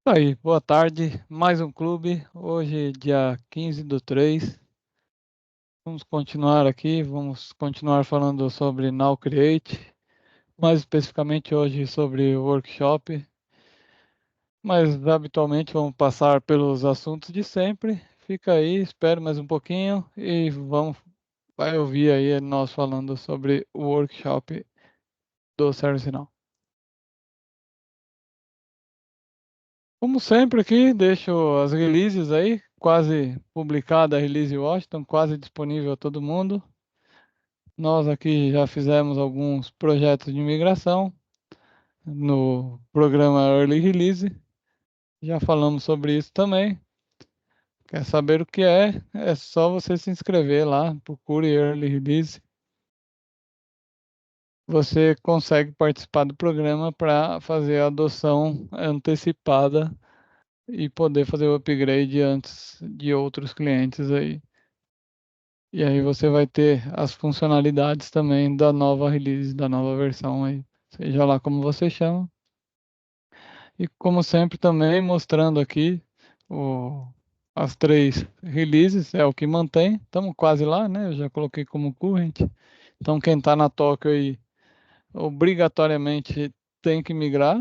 Aí, boa tarde. Mais um clube. Hoje, dia 15/3. Vamos continuar aqui. Vamos continuar falando sobre Now Create. Mais especificamente hoje sobre o workshop. Mas habitualmente vamos passar pelos assuntos de sempre. Fica aí, espere mais um pouquinho e vai ouvir aí nós falando sobre o workshop do ServiceNow. Como sempre aqui, deixo as releases aí, quase publicada a release Washington, quase disponível a todo mundo. Nós aqui já fizemos alguns projetos de migração no programa Early Release. Já falamos sobre isso também. Quer saber o que é? É só você se inscrever lá, procure Early Release. Você consegue participar do programa para fazer a adoção antecipada e poder fazer o upgrade antes de outros clientes aí. E aí você vai ter as funcionalidades também da nova release, da nova versão aí, seja lá como você chama. E como sempre também mostrando aqui o, as três releases, é o que mantém. Estamos quase lá, né? Eu já coloquei como current. Então quem está na Tóquio aí obrigatoriamente tem que migrar.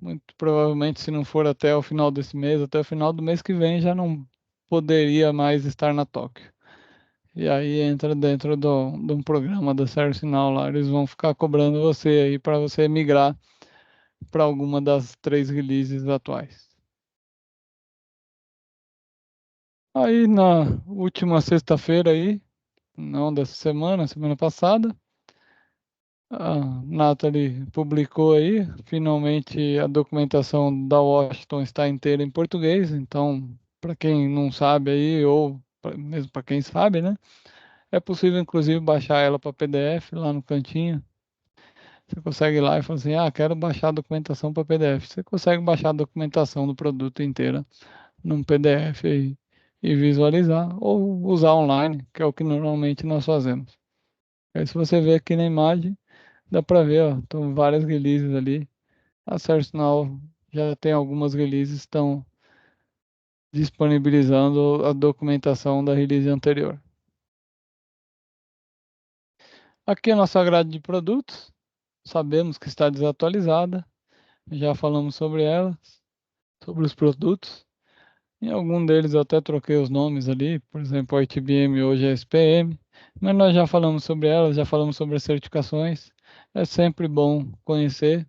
Muito provavelmente, se não for até o final desse mês, até o final do mês que vem, já não poderia mais estar na Tóquio. E aí entra dentro de um programa da ServiceNow lá, eles vão ficar cobrando você aí para você migrar para alguma das três releases atuais. Aí na última sexta-feira aí, não dessa semana, semana passada, a Nathalie publicou aí, finalmente a documentação da Washington está inteira em português, então para quem não sabe aí, ou mesmo para quem sabe, né? É possível inclusive baixar ela para PDF lá no cantinho. Você consegue ir lá e falar assim, quero baixar a documentação para PDF. Você consegue baixar a documentação do produto inteira num PDF e visualizar, ou usar online, que é o que normalmente nós fazemos. Aí se você ver aqui na imagem, dá para ver, ó, estão várias releases ali. A ServiceNow já tem algumas releases, estão disponibilizando a documentação da release anterior. Aqui é a nossa grade de produtos, sabemos que está desatualizada, já falamos sobre ela, sobre os produtos. Em algum deles eu até troquei os nomes ali, por exemplo, a ITBM hoje é SPM, mas nós já falamos sobre elas, já falamos sobre as certificações. É sempre bom conhecer.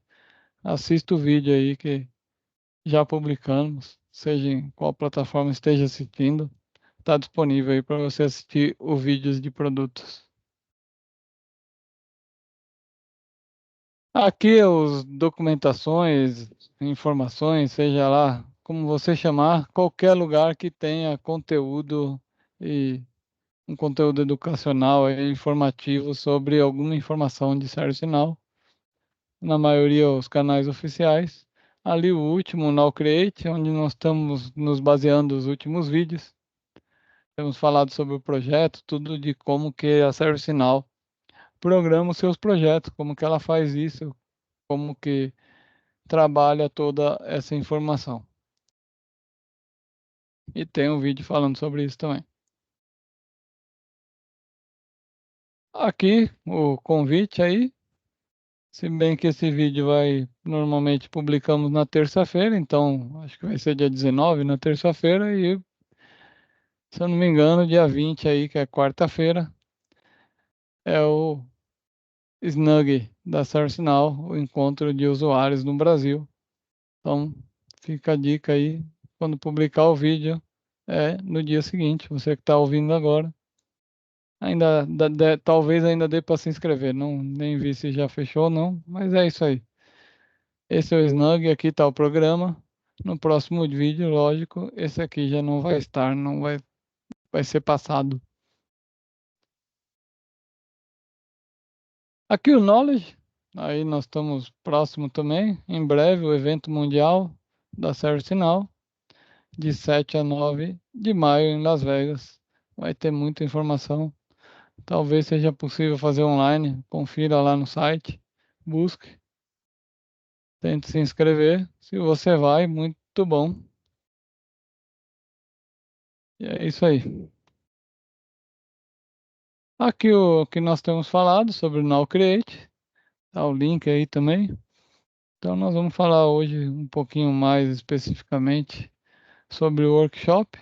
Assista o vídeo aí que já publicamos, seja em qual plataforma esteja assistindo, está disponível aí para você assistir os vídeos de produtos. Aqui os documentações, informações, seja lá como você chamar, qualquer lugar que tenha conteúdo e um conteúdo educacional e informativo sobre alguma informação de ServiceNow, na maioria os canais oficiais. Ali o último, o Now Create, onde nós estamos nos baseando os últimos vídeos. Temos falado sobre o projeto, tudo de como que a ServiceNow programa os seus projetos, como que ela faz isso, como que trabalha toda essa informação. E tem um vídeo falando sobre isso também. Aqui o convite aí, se bem que esse vídeo normalmente publicamos na terça-feira, então acho que vai ser dia 19 na terça-feira e, se eu não me engano, dia 20 aí, que é quarta-feira, é o Snug da ServiceNow, o encontro de usuários no Brasil. Então, fica a dica aí, quando publicar o vídeo, é no dia seguinte, você que está ouvindo agora. Talvez ainda dê para se inscrever, não, nem vi se já fechou ou não, mas é isso aí. Esse é o Snug, aqui está o programa. No próximo vídeo, lógico, esse aqui já não vai estar, não vai ser passado. Aqui o Knowledge, aí nós estamos próximo também, em breve, o evento mundial da ServiceNow, de 7 a 9 de maio em Las Vegas. Vai ter muita informação. Talvez seja possível fazer online, confira lá no site, busque, tente se inscrever. Se você vai, muito Muito bom. E é isso aí. Aqui o que nós temos falado sobre o Now Create, tá o link aí também. Então nós vamos falar hoje um pouquinho mais especificamente sobre o workshop,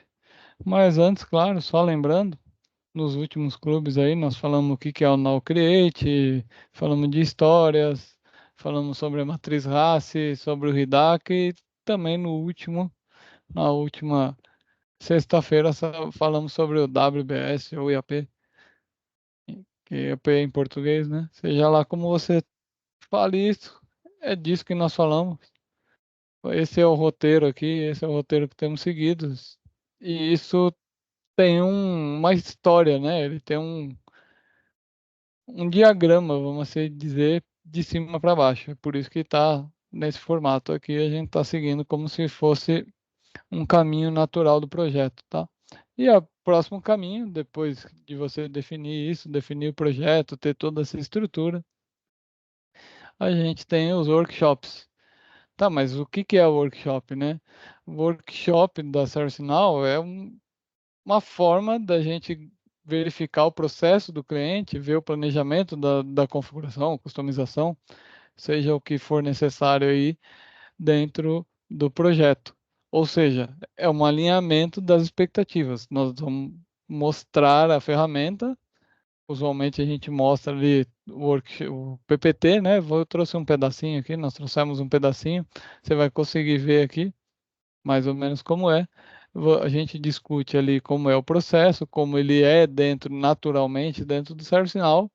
mas antes, claro, só lembrando, nos últimos clubes aí nós falamos o que que é o Now Create, falamos de histórias, falamos sobre a matriz RACI, sobre o Ridak e também na última sexta-feira falamos sobre o WBS ou IAP, que é IAP em português, né? Seja lá como você fale isso, é disso que nós falamos. Esse é o roteiro aqui, esse é o roteiro que temos seguidos. E isso tem uma história, né? Ele tem um diagrama, vamos assim dizer, de cima para baixo. É por isso que está nesse formato aqui, a gente está seguindo como se fosse um caminho natural do projeto, tá? E o próximo caminho, depois de você definir isso, definir o projeto, ter toda essa estrutura, a gente tem os workshops. Tá, mas o que que é o workshop, né? O workshop da ServiceNow é uma forma da gente verificar o processo do cliente, ver o planejamento da configuração, customização, seja o que for necessário aí dentro do projeto. Ou seja, é um alinhamento das expectativas. Nós vamos mostrar a ferramenta. Usualmente a gente mostra ali o PPT, né? Eu trouxe um pedacinho aqui, nós trouxemos um pedacinho. Você vai conseguir ver aqui mais ou menos como é. A gente discute ali como é o processo, como ele é dentro, naturalmente, dentro do ServiceNow,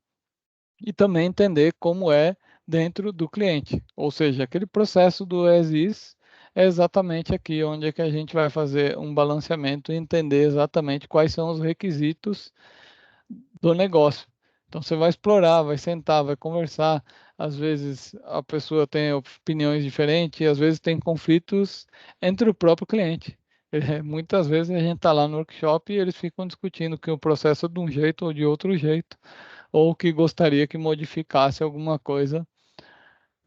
e também entender como é dentro do cliente. Ou seja, aquele processo do as is é exatamente aqui onde é que a gente vai fazer um balanceamento e entender exatamente quais são os requisitos do negócio. Então você vai explorar, vai sentar, vai conversar. Às vezes a pessoa tem opiniões diferentes, e às vezes tem conflitos entre o próprio cliente. Muitas vezes a gente está lá no workshop e eles ficam discutindo que o processo é de um jeito ou de outro jeito, ou que gostaria que modificasse alguma coisa,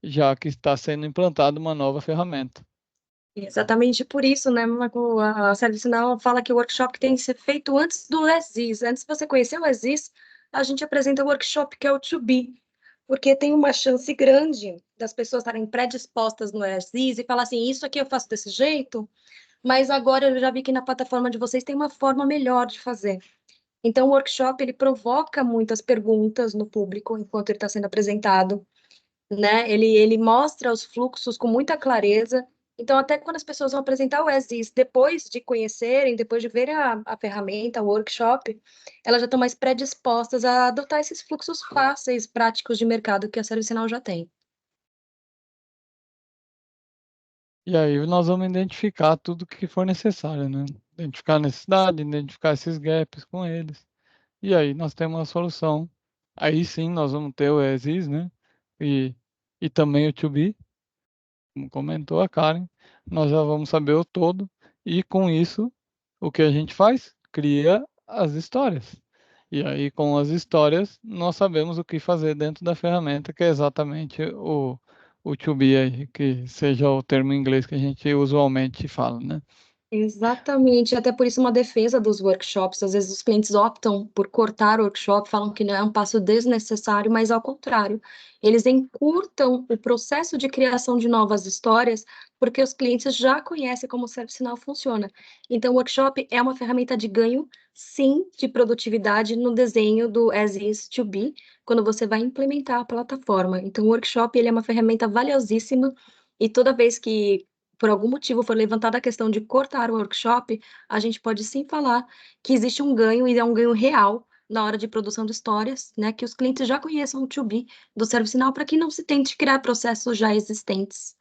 já que está sendo implantada uma nova ferramenta. Exatamente por isso, né, Marco, a ServiceNow fala que o workshop tem que ser feito antes do as-is. Antes de você conhecer o as-is, a gente apresenta o workshop, que é o to be, porque tem uma chance grande das pessoas estarem predispostas no as-is e falar assim, isso aqui eu faço desse jeito, mas agora eu já vi que na plataforma de vocês tem uma forma melhor de fazer. Então, o workshop, ele provoca muitas perguntas no público enquanto ele está sendo apresentado, né? Ele mostra os fluxos com muita clareza. Então, até quando as pessoas vão apresentar o as-is, depois de conhecerem, depois de verem a ferramenta, o workshop, elas já estão mais predispostas a adotar esses fluxos fáceis, práticos de mercado que a ServiceNow já tem. E aí nós vamos identificar tudo que for necessário, né? Identificar a necessidade, identificar esses gaps com eles. E aí nós temos a solução. Aí sim nós vamos ter o as is, né? E, e também o to be, como comentou a Karen. Nós já vamos saber o todo. E com isso, o que a gente faz? Cria as histórias. E aí, com as histórias, nós sabemos o que fazer dentro da ferramenta, que é exatamente o to be aí, que seja o termo em inglês que a gente usualmente fala, né? Exatamente, até por isso uma defesa dos workshops. Às vezes os clientes optam por cortar o workshop, falam que não é um passo desnecessário, mas ao contrário, eles encurtam o processo de criação de novas histórias, porque os clientes já conhecem como o ServiceNow funciona. Então, o workshop é uma ferramenta de ganho, sim, de produtividade no desenho do as is to be, quando você vai implementar a plataforma. Então, o workshop ele é uma ferramenta valiosíssima e toda vez que por algum motivo for levantada a questão de cortar o workshop, a gente pode sim falar que existe um ganho e é um ganho real na hora de produção de histórias, né, que os clientes já conheçam o to be do ServiceNow para que não se tente criar processos já existentes.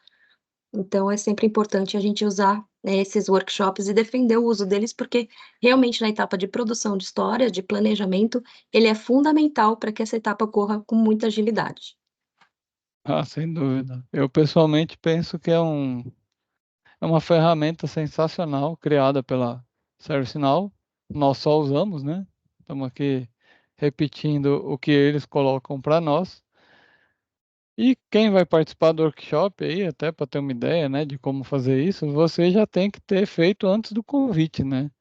Então, é sempre importante a gente usar, né, esses workshops e defender o uso deles, porque realmente na etapa de produção de história, de planejamento, ele é fundamental para que essa etapa ocorra com muita agilidade. Ah, sem dúvida. Eu pessoalmente penso que é uma ferramenta sensacional criada pela ServiceNow. Nós só usamos, né? Estamos aqui repetindo o que eles colocam para nós. E quem vai participar do workshop aí, até para ter uma ideia, né, de como fazer isso, você já tem que ter feito antes do convite, né?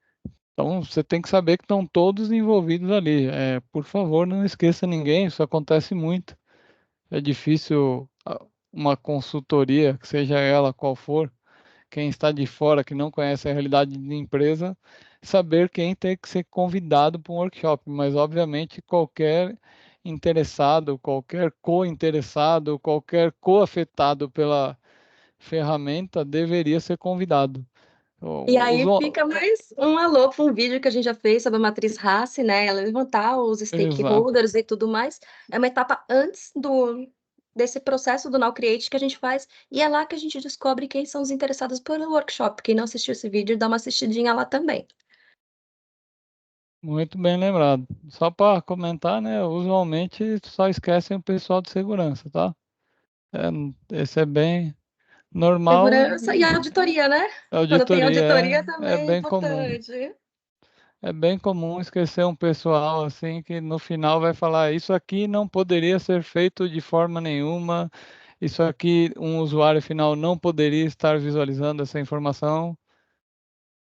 Então você tem que saber que estão todos envolvidos ali. Por favor, não esqueça ninguém, isso acontece muito. É difícil uma consultoria, que seja ela qual for, quem está de fora, que não conhece a realidade de empresa, saber quem tem que ser convidado para um workshop. Mas, obviamente, qualquer interessado, qualquer co-interessado, qualquer co-afetado pela ferramenta deveria ser convidado. E O- Os, aí fica mais um alô para um vídeo que a gente já fez sobre a matriz RACE, né? Ela levantar os exato. stakeholders e tudo mais. É uma etapa antes desse processo do Now Create que a gente faz, e é lá que a gente descobre quem são os interessados pelo workshop. Quem não assistiu esse vídeo, dá uma assistidinha lá também. Muito bem lembrado. Só para comentar, né? Usualmente só esquecem o pessoal de segurança, tá? Esse é bem normal Segurança e auditoria, né? Quando tem auditoria, auditoria é também é bem comum. importante. É bem comum esquecer um pessoal assim que no final vai falar isso aqui não poderia ser feito de forma nenhuma, isso aqui um usuário final não poderia estar visualizando essa informação.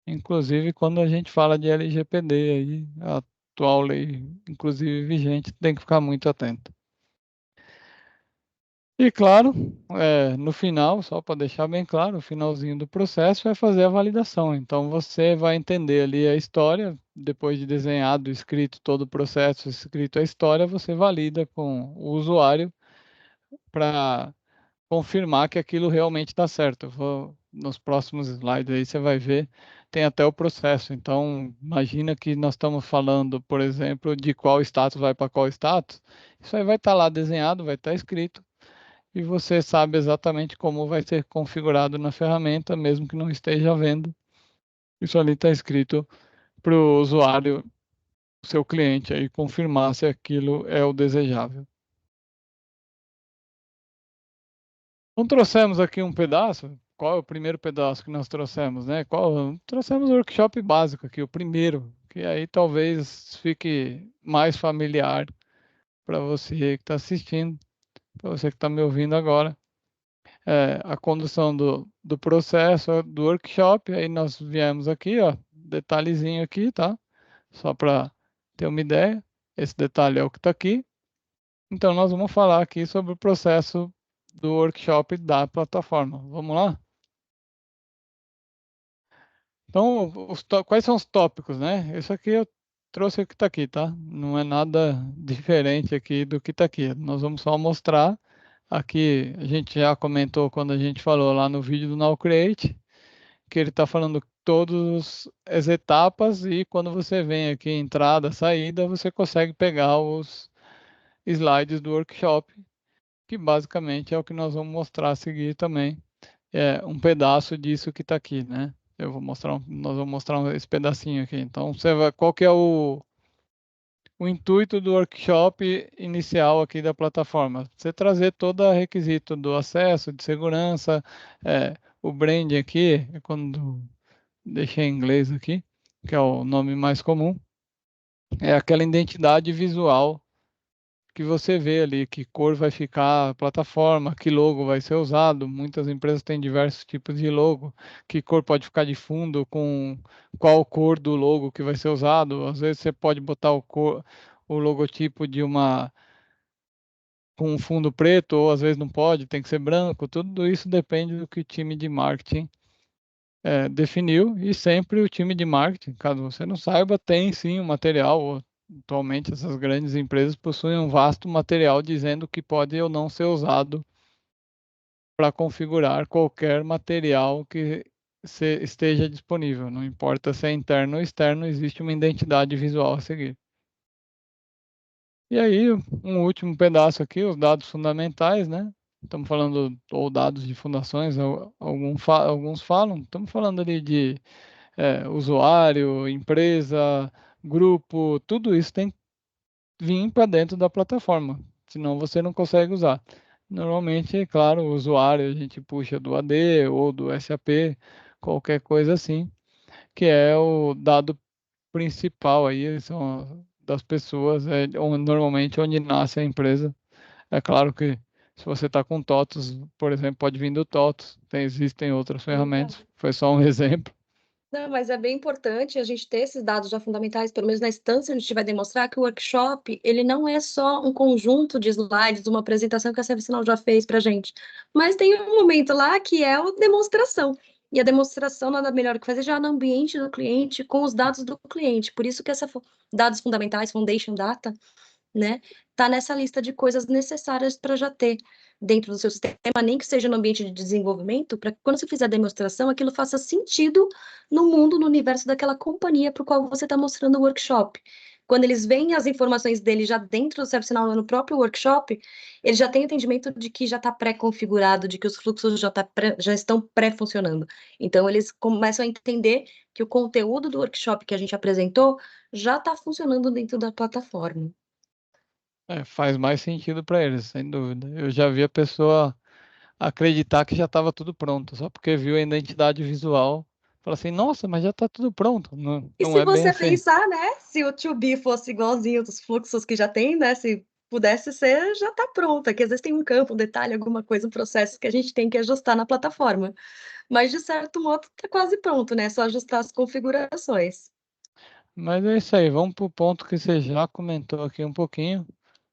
Inclusive quando a gente fala de LGPD aí, a atual lei, inclusive vigente, tem que ficar muito atento. E claro, no final, só para deixar bem claro, no finalzinho do processo vai fazer a validação. Então você vai entender ali a história, depois de desenhado, escrito todo o processo, escrito a história, você valida com o usuário para confirmar que aquilo realmente está certo. Nos próximos slides aí você vai ver, tem até o processo. Então, imagina que nós estamos falando, por exemplo, de qual status vai para qual status. Isso aí vai estar lá desenhado, vai estar escrito e você sabe exatamente como vai ser configurado na ferramenta, mesmo que não esteja vendo. Isso ali está escrito para o usuário, seu cliente, aí confirmar se aquilo é o desejável. Então trouxemos aqui um pedaço. Qual é o primeiro pedaço que nós trouxemos, né? Trouxemos o workshop básico aqui, o primeiro, que aí talvez fique mais familiar para você que está assistindo, para você que está me ouvindo agora. A condução do processo do workshop. Aí nós viemos aqui, ó, detalhezinho aqui, tá? Só para ter uma ideia. Esse detalhe é o que está aqui. Então nós vamos falar aqui sobre o processo do workshop da plataforma. Vamos lá? Então, quais são os tópicos, né? Isso aqui eu trouxe o que está aqui, tá? Não é nada diferente aqui do que está aqui. Nós vamos só mostrar. Aqui a gente já comentou quando a gente falou lá no vídeo do Now Create, que ele está falando todas as etapas e quando você vem aqui entrada, saída, você consegue pegar os slides do workshop, que basicamente é o que nós vamos mostrar a seguir também. É um pedaço disso que está aqui, né? Nós vamos mostrar esse pedacinho aqui. Então, qual que é o intuito do workshop inicial aqui da plataforma? Você trazer todo o requisito do acesso, de segurança, o brand aqui, quando deixei em inglês aqui, que é o nome mais comum, é aquela identidade visual que você vê ali, que cor vai ficar a plataforma, que logo vai ser usado. Muitas empresas têm diversos tipos de logo, que cor pode ficar de fundo, com qual cor do logo que vai ser usado. Às vezes você pode botar o logotipo de uma com um fundo preto, ou às vezes não pode, tem que ser branco. Tudo isso depende do que o time de marketing definiu e sempre o time de marketing, caso você não saiba, tem sim o material. Atualmente, essas grandes empresas possuem um vasto material dizendo que pode ou não ser usado para configurar qualquer material que esteja disponível. Não importa se é interno ou externo, existe uma identidade visual a seguir. E aí, um último pedaço aqui, os dados fundamentais, né? Estamos falando, ou dados de fundações, alguns falam, estamos falando ali de usuário, empresa, grupo, tudo isso tem que vir para dentro da plataforma, senão você não consegue usar. Normalmente, é claro, o usuário a gente puxa do AD ou do SAP, qualquer coisa assim, que é o dado principal aí, são das pessoas, normalmente onde nasce a empresa. É claro que Se você está com TOTOS, por exemplo, pode vir do TOTOS. Existem outras ferramentas. Foi só um exemplo. Não, mas é bem importante a gente ter esses dados já fundamentais, pelo menos na instância, onde a gente vai demonstrar que o workshop, ele não é só um conjunto de slides, uma apresentação que a ServiceNow já fez para a gente, mas tem um momento lá que é a demonstração. E a demonstração nada melhor que fazer já no ambiente do cliente, com os dados do cliente. Por isso que dados fundamentais, Foundation Data, né, tá nessa lista de coisas necessárias para já ter dentro do seu sistema, nem que seja no ambiente de desenvolvimento, para que quando você fizer a demonstração, aquilo faça sentido no mundo, no universo daquela companhia para o qual você está mostrando o workshop. Quando eles veem as informações dele já dentro do ServiceNow, no próprio workshop, eles já têm entendimento de que já está pré-configurado, de que os fluxos já estão pré-funcionando. Então, eles começam a entender que o conteúdo do workshop que a gente apresentou já está funcionando dentro da plataforma. Faz mais sentido para eles, sem dúvida. Eu já vi a pessoa acreditar que já estava tudo pronto, só porque viu a identidade visual. Fala assim, nossa, mas já está tudo pronto. Não, E não se é bem você assim. pensar, né, se o to be fosse igualzinho dos fluxos que já tem, né, se pudesse ser, já está pronto. Aqui às vezes tem um campo, um detalhe, alguma coisa, um processo que a gente tem que ajustar na plataforma. Mas de certo modo está quase pronto, né? É só ajustar as configurações. Mas é isso aí, vamos para o ponto que você já comentou aqui um pouquinho,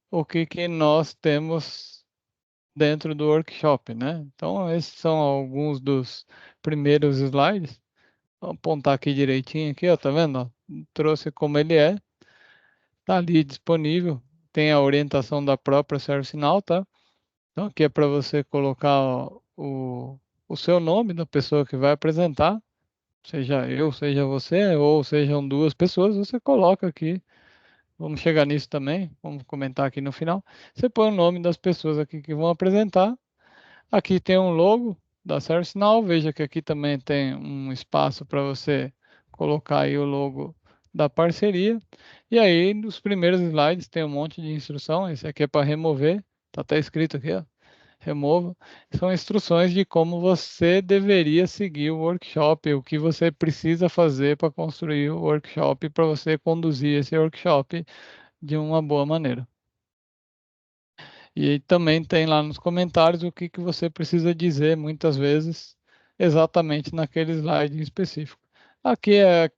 o que que nós temos dentro do workshop, né? Então, esses são alguns dos primeiros slides. Vou apontar aqui direitinho aqui, ó, tá vendo? Ó? Trouxe como ele é, tá ali disponível, tem a orientação da própria ServiceNow, tá? Então aqui é para você colocar ó, o seu nome da pessoa que vai apresentar, seja eu, seja você, ou sejam duas pessoas, você coloca aqui. Vamos chegar nisso também, vamos comentar aqui no final. Você põe o nome das pessoas aqui que vão apresentar. Aqui tem um logo da ServiceNow, veja que aqui também tem um espaço para você colocar aí o logo da parceria. E aí, nos primeiros slides tem um monte de instrução, esse aqui é para remover, tá até escrito aqui, ó, remova. São instruções de como você deveria seguir o workshop, o que você precisa fazer para construir o workshop, para você conduzir esse workshop de uma boa maneira. E aí também tem lá nos comentários o que que você precisa dizer muitas vezes exatamente naquele slide em específico. Aqui é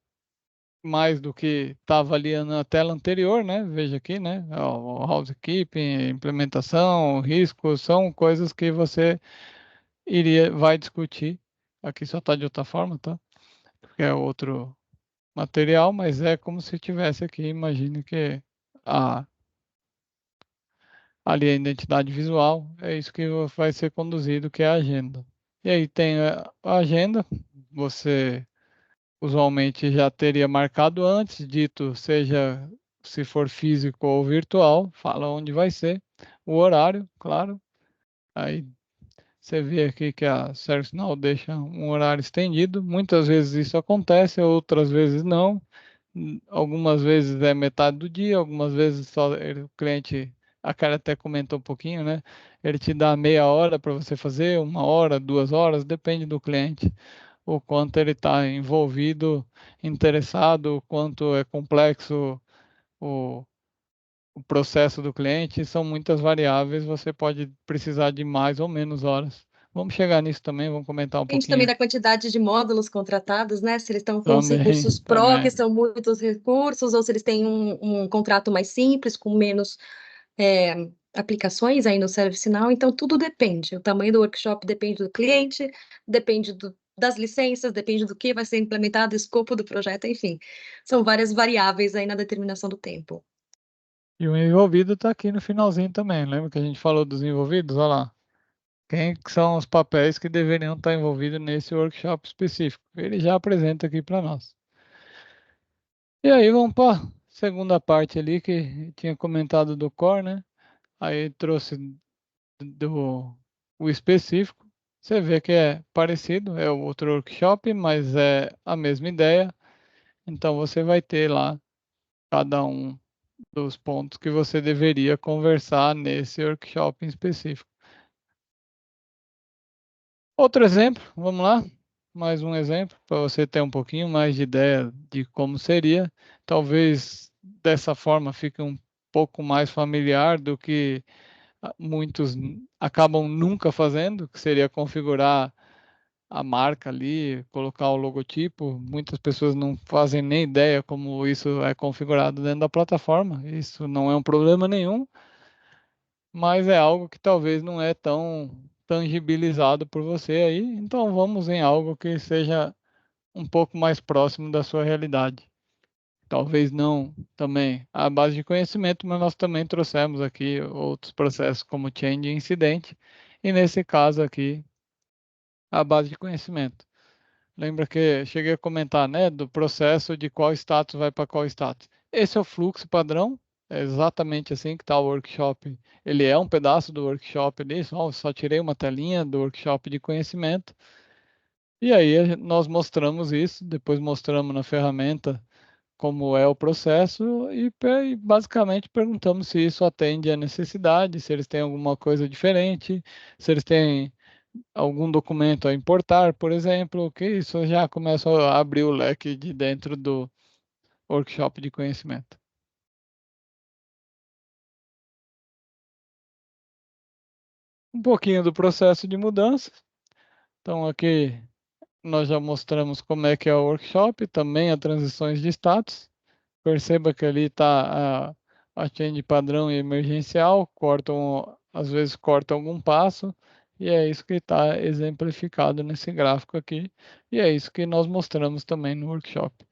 mais do que estava ali na tela anterior, né? Veja aqui, né? O housekeeping, implementação, risco, são coisas que você vai discutir. Aqui só está de outra forma, tá? Porque é outro material, mas é como se tivesse aqui. Imagine que a ali a identidade visual, é isso que vai ser conduzido, que é a agenda. E aí tem a agenda, você usualmente já teria marcado antes, dito seja se for físico ou virtual, fala onde vai ser, o horário, claro. Aí você vê aqui que a ServiceNow deixa um horário estendido. Muitas vezes isso acontece, outras vezes não. Algumas vezes é metade do dia, algumas vezes só o cliente, a cara até comentou um pouquinho, né? Ele te dá meia hora para você fazer, uma hora, 2 horas, depende do cliente, o quanto ele está envolvido, interessado, o quanto é complexo o, o processo do cliente. São muitas variáveis, você pode precisar de mais ou menos horas. Vamos chegar nisso também, vamos comentar um Depende também pouquinho da quantidade de módulos contratados, né? Se eles estão com os também, recursos Pro, que também. são muitos recursos, ou se eles têm um contrato mais simples, com menos é, aplicações aí no ServiceNow. Então, tudo depende. O tamanho do workshop depende do cliente, depende das licenças, depende do que vai ser implementado, o escopo do projeto, enfim. São várias variáveis aí na determinação do tempo. E o envolvido está aqui no finalzinho também. Lembra que a gente falou dos envolvidos? Olha lá. Quem que são os papéis que deveriam estar envolvidos nesse workshop específico? Ele já apresenta aqui para nós. E aí vamos para a segunda parte ali que tinha comentado do core, né? Aí trouxe do o específico. Você vê que é parecido, é o outro workshop, mas é a mesma ideia. Então você vai ter lá cada um dos pontos que você deveria conversar nesse workshop em específico. Outro exemplo, vamos lá. Mais um exemplo para você ter um pouquinho mais de ideia de como seria. Talvez dessa forma fique um pouco mais familiar do que muitos acabam nunca fazendo, que seria configurar a marca ali, colocar o logotipo. Muitas pessoas não fazem nem ideia como isso é configurado dentro da plataforma. Isso não é um problema nenhum, mas é algo que talvez não é tão tangibilizado por você aí. Então vamos em algo que seja um pouco mais próximo da sua realidade. Talvez não também a base de conhecimento, mas nós também trouxemos aqui outros processos como change e incidente, e nesse caso aqui, a base de conhecimento. Lembra que cheguei a comentar, né, do processo de qual status vai para qual status. Esse é o fluxo padrão, é exatamente assim que está o workshop. Ele é um pedaço do workshop ali, só tirei uma telinha do workshop de conhecimento. E aí nós mostramos isso, depois mostramos na ferramenta como é o processo e basicamente perguntamos se isso atende à necessidade, se eles têm alguma coisa diferente, se eles têm algum documento a importar, por exemplo, que isso já começa a abrir o leque de dentro do workshop de conhecimento. Um pouquinho do processo de mudança. Então aqui nós já mostramos como é que é o workshop, também as transições de status. Perceba que ali está a change padrão e emergencial, às vezes cortam algum passo, e é isso que está exemplificado nesse gráfico aqui, e é isso que nós mostramos também no workshop.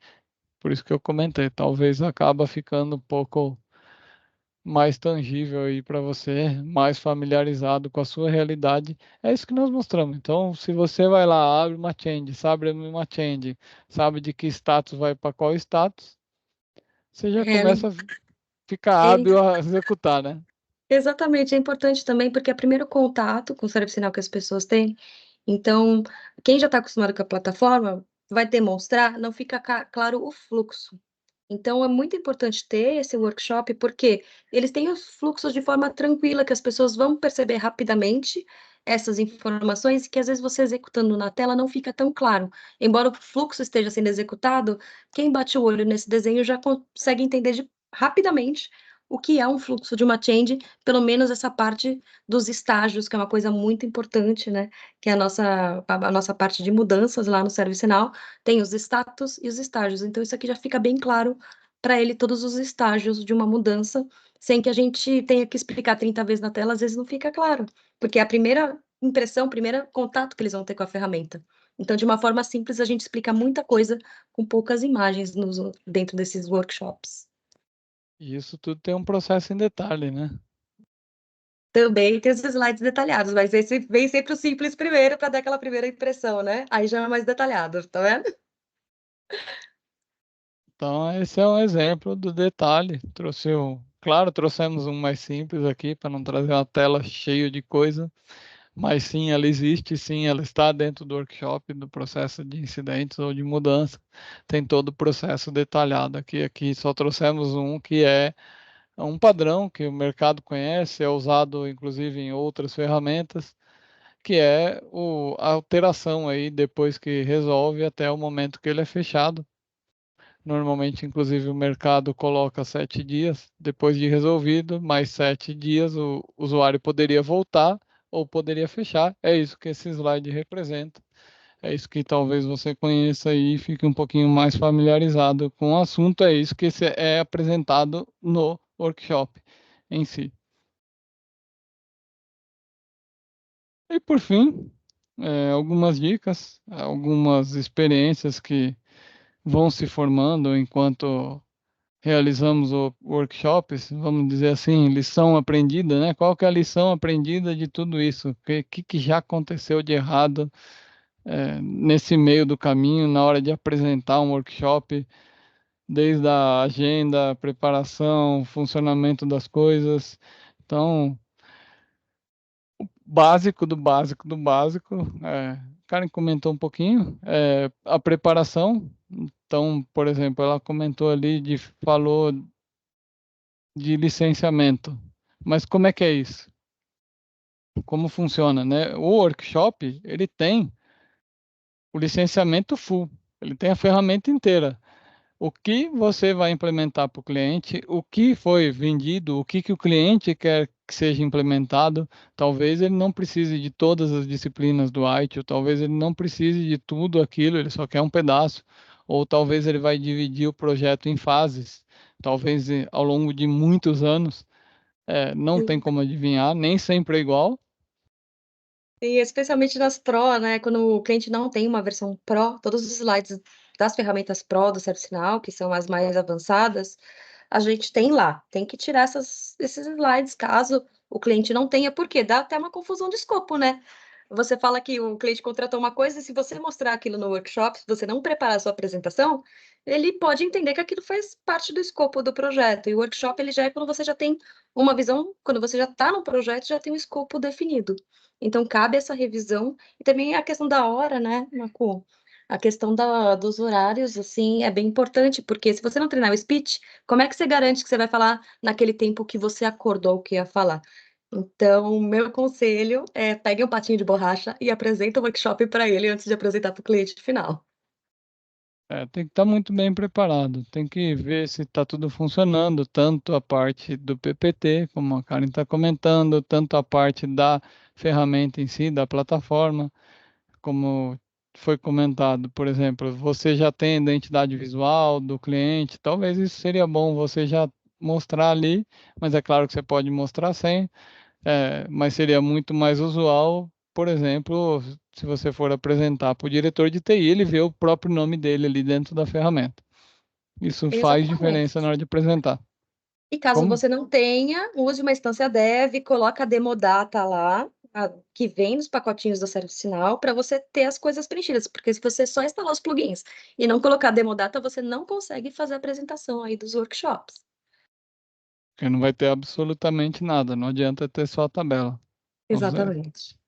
Por isso que eu comentei, talvez acaba ficando um pouco mais tangível aí para você, mais familiarizado com a sua realidade. É isso que nós mostramos. Então, se você vai lá, abre uma change, sabe de que status vai para qual status, você já É, começa a ficar é, hábil a executar, né? exatamente, é importante também, porque é o primeiro contato com o serviço-sinal que as pessoas têm. Então, quem já está acostumado com a plataforma vai demonstrar, não fica claro o fluxo. Então, é muito importante ter esse workshop, porque eles têm os fluxos de forma tranquila, que as pessoas vão perceber rapidamente essas informações, e que às vezes você executando na tela não fica tão claro. Embora o fluxo esteja sendo executado, quem bate o olho nesse desenho já consegue entender rapidamente o que é um fluxo de uma change, pelo menos essa parte dos estágios, que é uma coisa muito importante, né? Que é a nossa parte de mudanças lá no ServiceNow, tem os status e os estágios. Então, isso aqui já fica bem claro para ele todos os estágios de uma mudança, sem que a gente tenha que explicar 30 vezes na tela, às vezes não fica claro, porque é a primeira impressão, o primeiro contato que eles vão ter com a ferramenta. Então, de uma forma simples, a gente explica muita coisa com poucas imagens dentro desses workshops. E isso tudo tem um processo em detalhe, né? Também tem os slides detalhados, mas esse vem sempre o simples primeiro para dar aquela primeira impressão, né? Aí já é mais detalhado, tá vendo? Então, esse é um exemplo do detalhe. Claro, trouxemos um mais simples aqui para não trazer uma tela cheia de coisa, mas sim, ela existe, sim, ela está dentro do workshop, do processo de incidentes ou de mudança. Tem todo o processo detalhado aqui. Aqui só trouxemos um que é um padrão que o mercado conhece, é usado inclusive em outras ferramentas, que é a alteração aí depois que resolve até o momento que ele é fechado. Normalmente, inclusive, o mercado coloca 7 dias depois de resolvido, mais 7 dias o usuário poderia voltar ou poderia fechar. É isso que esse slide representa. É isso que talvez você conheça e fique um pouquinho mais familiarizado com o assunto. É isso que é apresentado no workshop em si. E por fim, algumas dicas, algumas experiências que vão se formando enquanto realizamos o workshops, vamos dizer assim, lição aprendida, né? Qual que é a lição aprendida de tudo isso? O que já aconteceu de errado nesse meio do caminho, na hora de apresentar um workshop, desde a agenda, preparação, funcionamento das coisas. Então, básico do básico do básico. Karen comentou um pouquinho, a preparação. Então, por exemplo, ela comentou ali falou de licenciamento. Mas como é que é isso? Como funciona, né? O workshop, ele tem o licenciamento full, ele tem a ferramenta inteira. O que você vai implementar para o cliente, o que foi vendido, o que o cliente quer que seja implementado. Talvez ele não precise de todas as disciplinas do IT, ou talvez ele não precise de tudo aquilo, ele só quer um pedaço, ou talvez ele vai dividir o projeto em fases, talvez ao longo de muitos anos. Não tem como adivinhar, nem sempre é igual. E especialmente nas Pro, né? Quando o cliente não tem uma versão Pro, todos os slides das ferramentas Pro do ServiceNow, que são as mais avançadas, a gente tem lá. Tem que tirar esses slides caso o cliente não tenha, porque dá até uma confusão de escopo, né? Você fala que o cliente contratou uma coisa, e se você mostrar aquilo no workshop, se você não preparar a sua apresentação, ele pode entender que aquilo faz parte do escopo do projeto. E o workshop, ele já é quando você já tem uma visão, quando você já está no projeto, já tem um escopo definido. Então, cabe essa revisão. E também a questão da hora, né, Marco? A questão dos horários, assim, é bem importante, porque se você não treinar o speech, como é que você garante que você vai falar naquele tempo que você acordou que ia falar? Então, meu conselho é pegue um patinho de borracha e apresente o workshop para ele antes de apresentar para o cliente final. Tem que estar muito bem preparado, tem que ver se está tudo funcionando, tanto a parte do PPT, como a Karen está comentando, tanto a parte da ferramenta em si, da plataforma, como foi comentado, por exemplo, você já tem a identidade visual do cliente, talvez isso seria bom você já mostrar ali, mas é claro que você pode mostrar sem, mas seria muito mais usual, por exemplo, se você for apresentar para o diretor de TI, ele vê o próprio nome dele ali dentro da ferramenta. Isso faz diferença na Exatamente. hora de apresentar. E caso Como? você não tenha, use uma instância dev, coloca a demo data lá, que vem nos pacotinhos do ServiceNow, para você ter as coisas preenchidas. Porque se você só instalar os plugins e não colocar a demo data, você não consegue fazer a apresentação aí dos workshops. Porque não vai ter absolutamente nada, não adianta ter só a tabela. Ou seja, Exatamente.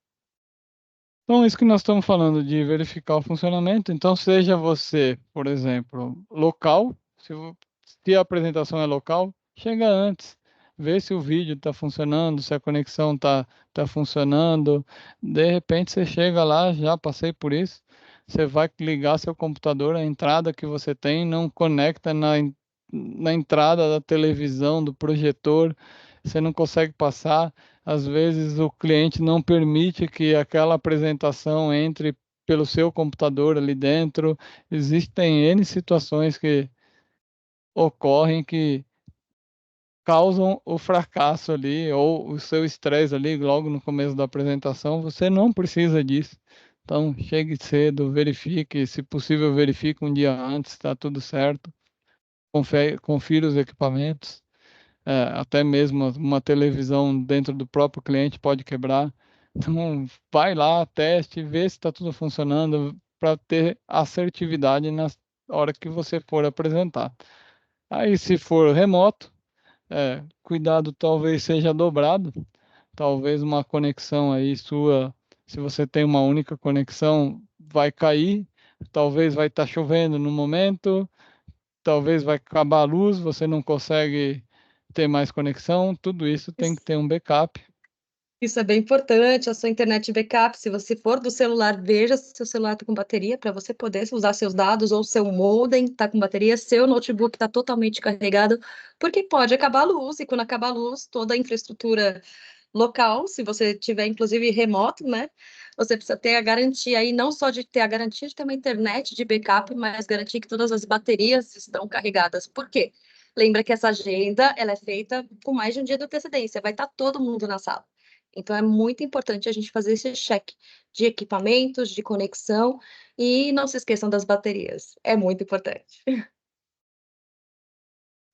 então, isso que nós estamos falando de verificar o funcionamento. Então, seja você, por exemplo, local, se a apresentação é local, chega antes, vê se o vídeo está funcionando, se a conexão tá funcionando. De repente, você chega lá, já passei por isso. Você vai ligar seu computador, a entrada que você tem não conecta na entrada da televisão, do projetor, você não consegue passar. Às vezes o cliente não permite que aquela apresentação entre pelo seu computador ali dentro. Existem N situações que ocorrem que causam o fracasso ali ou o seu estresse ali logo no começo da apresentação. Você não precisa disso. Então, chegue cedo, verifique, se possível, verifique um dia antes, está tudo certo. Confira os equipamentos. Até mesmo uma televisão dentro do próprio cliente pode quebrar. Então, vai lá, teste, vê se está tudo funcionando para ter assertividade na hora que você for apresentar. Aí, se for remoto, cuidado talvez seja dobrado, talvez uma conexão aí sua, se você tem uma única conexão, vai cair, talvez vai estar chovendo no momento, talvez vai acabar a luz, você não consegue ter mais conexão, tudo isso tem que ter um backup. Isso é bem importante, a sua internet backup, se você for do celular, veja se seu celular está com bateria, para você poder usar seus dados, ou seu modem está com bateria, seu notebook está totalmente carregado, porque pode acabar a luz, e quando acabar a luz, toda a infraestrutura local, se você tiver, inclusive, remoto, né, você precisa ter a garantia aí, não só de ter a garantia de ter uma internet de backup, mas garantir que todas as baterias estão carregadas. Por quê? Lembra que essa agenda, ela é feita com mais de um dia de antecedência, vai estar todo mundo na sala. Então, é muito importante a gente fazer esse check de equipamentos, de conexão, e não se esqueçam das baterias. É muito importante.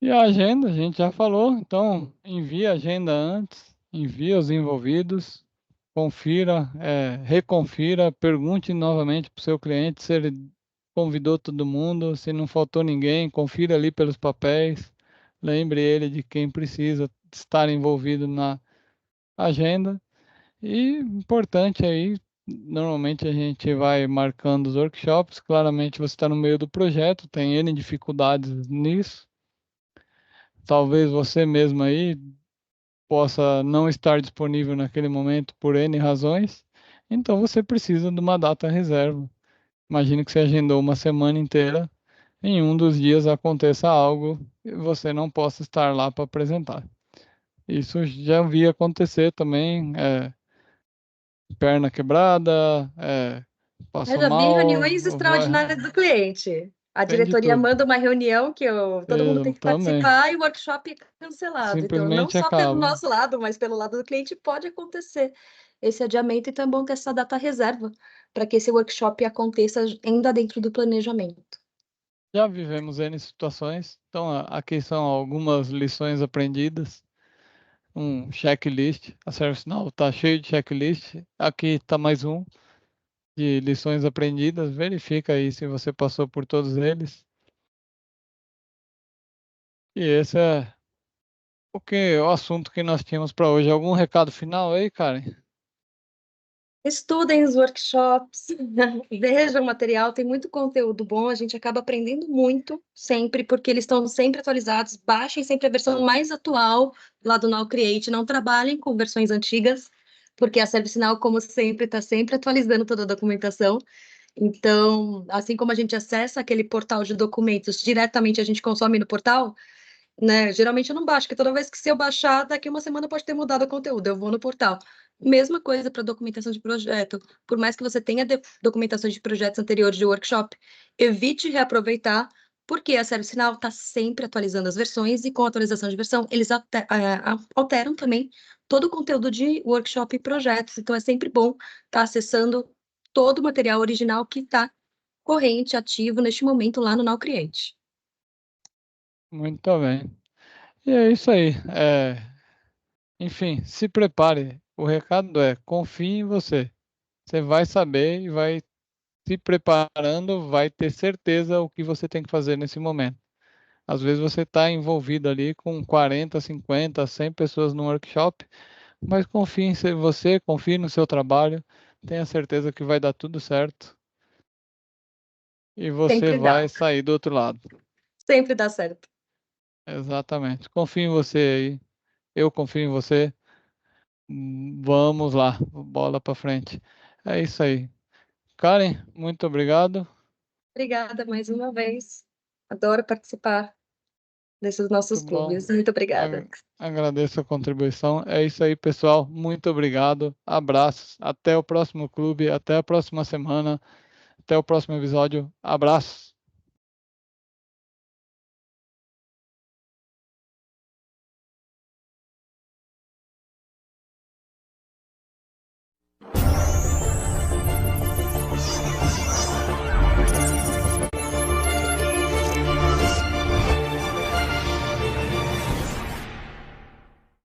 E a agenda, a gente já falou, então envie a agenda antes, envie aos envolvidos, confira, reconfira, pergunte novamente para o seu cliente se ele convidou todo mundo, se não faltou ninguém, confira ali pelos papéis, lembre ele de quem precisa estar envolvido na agenda. E importante aí, normalmente a gente vai marcando os workshops, claramente você está no meio do projeto, tem N dificuldades nisso. Talvez você mesmo aí possa não estar disponível naquele momento por N razões, então você precisa de uma data reserva. Imagine que você agendou uma semana inteira, em um dos dias aconteça algo e você não possa estar lá para apresentar. Isso já vi acontecer também, perna quebrada, Eu passou já vi mal, reuniões extraordinárias do cliente. A tem de diretoria tudo. manda uma reunião que todo mundo tem Eu que também. participar e o workshop é cancelado. Então, não Simplesmente só pelo acaba. nosso lado, mas pelo lado do cliente pode acontecer esse adiamento. Então, é bom ter essa data reserva para que esse workshop aconteça ainda dentro do planejamento. Já vivemos N situações, então aqui são algumas lições aprendidas, um checklist. A ServiceNow está cheio de checklist. Aqui está mais um de lições aprendidas. Verifica aí se você passou por todos eles. E esse é o assunto que nós tínhamos para hoje. Algum recado final aí, Karen? Estudem os workshops, vejam o material, tem muito conteúdo bom, a gente acaba aprendendo muito sempre, porque eles estão sempre atualizados. Baixem sempre a versão mais atual lá do Now Create, não trabalhem com versões antigas, porque a ServiceNow, como sempre, está sempre atualizando toda a documentação. Então, assim como a gente acessa aquele portal de documentos diretamente, a gente consome no portal, né? Geralmente eu não baixo, porque toda vez que se eu baixar, daqui uma semana pode ter mudado o conteúdo, eu vou no portal. Mesma coisa para documentação de projeto. Por mais que você tenha documentações de projetos anteriores de workshop, evite reaproveitar, porque a ServiceNow está sempre atualizando as versões e com a atualização de versão, eles alteram também todo o conteúdo de workshop e projetos. Então é sempre bom estar acessando todo o material original que está corrente, ativo neste momento lá no Now Create. Muito bem. E é isso aí. Enfim, se prepare. O recado é: confie em você. Você vai saber e vai se preparando, vai ter certeza o que você tem que fazer nesse momento. Às vezes você está envolvido ali com 40, 50, 100 pessoas no workshop, mas confie em você, confie no seu trabalho, tenha certeza que vai dar tudo certo e você Sempre dá, vai sair do outro lado. sempre dá certo. Exatamente. Confio em você aí, eu confio em você. Vamos lá, bola para frente. É isso aí. Karen, muito obrigado. Obrigada mais uma vez. Adoro participar desses nossos Muito bom. clubes. Muito obrigada. Agradeço a contribuição. É isso aí, pessoal. Muito obrigado. Abraços. Até o próximo clube. Até a próxima semana. Até o próximo episódio. Abraços.